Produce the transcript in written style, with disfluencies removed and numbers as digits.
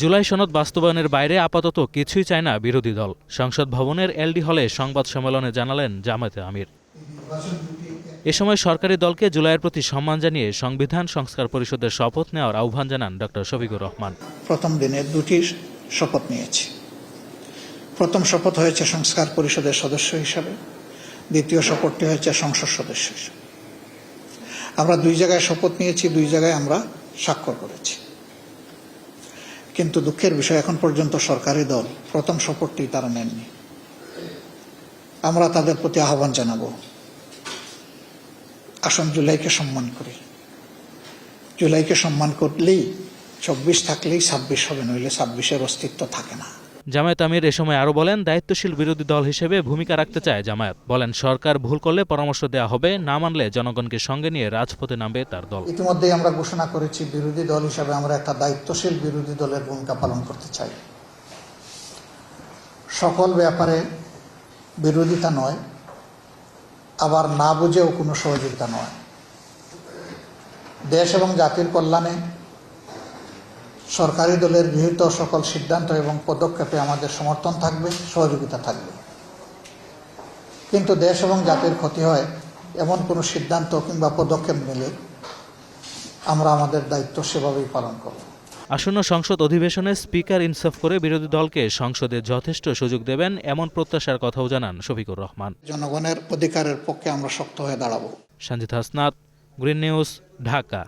জুলাই সনদ বাস্তবায়নের বাইরে আপাতত কিছুই চায় না বিরোধী দল। সংসদ ভবনের এলডি হলে সংবাদ সম্মেলনে জানালেন জামায়াতে আমির। এ সময় সরকারি দলকে জুলাইয়ের প্রতি সম্মান জানিয়ে সংবিধান সংস্কার পরিষদের শপথ নেওয়ার আহ্বান জানান ডক্টর শফিকুর রহমান। প্রথম দিনে দুটি শপথ নিয়েছি। প্রথম শপথ হয়েছে সংস্কার পরিষদের সদস্য হিসাবে, দ্বিতীয় শপথটি হয়েছে সংসদ সদস্য হিসাবে। আমরা দুই জায়গায় শপথ নিয়েছি, দুই জায়গায় আমরা স্বাক্ষর করেছি। কিন্তু দুঃখের বিষয়, এখন পর্যন্ত সরকারি দল প্রথম শপথটি তারা নেননি। আমরা তাদের প্রতি আহ্বান জানাবো, আসুন জুলাইকে সম্মান করি। জুলাইকে সম্মান করলেই ২৪ থাকলেই ২৬ হবে, নইলে ২৬-এর অস্তিত্ব থাকে না। জামায়াত আমির এ সময় আরও বলেন, দায়িত্বশীল বিরোধী দল হিসেবে ভূমিকা রাখতে চায় জামায়াত। বলেন, সরকার ভুল করলে পরামর্শ দেওয়া হবে, না মানলে জনগণকে সঙ্গে নিয়ে রাজপথে নামবে তার দল। ইতিমধ্যেই আমরা ঘোষণা করেছি, বিরোধী দল হিসেবে আমরা একটা দায়িত্বশীল বিরোধী দলের ভূমিকা পালন করতে চাই। সকল ব্যাপারে বিরোধিতা নয়, আবার না বুঝেও কোনো সহযোগিতা নয়। দেশ এবং জাতির কল্যাণে সরকারি দলের গৃহীত সকল সিদ্ধান্ত এবং পদক্ষেপে আমাদের সমর্থন থাকবে, সহযোগিতা থাকবে। কিন্তু দেশ এবং জাতির ক্ষতি হয় এমন কোনো সিদ্ধান্ত কিংবা পদক্ষেপ নিলে আমরা আমাদের দায়িত্ব সেভাবেই পালন করব। আসন্ন সংসদ অধিবেশনে স্পিকার ইনসাফ করে বিরোধী দলকে সংসদে যথেষ্ট সুযোগ দেবেন, এমন প্রত্যাশার কথাও জানান শফিকুর রহমান। জনগণের অধিকারের পক্ষে আমরা শক্ত হয়ে দাঁড়াবো। Sanjit Hasnat, green news, Dhaka.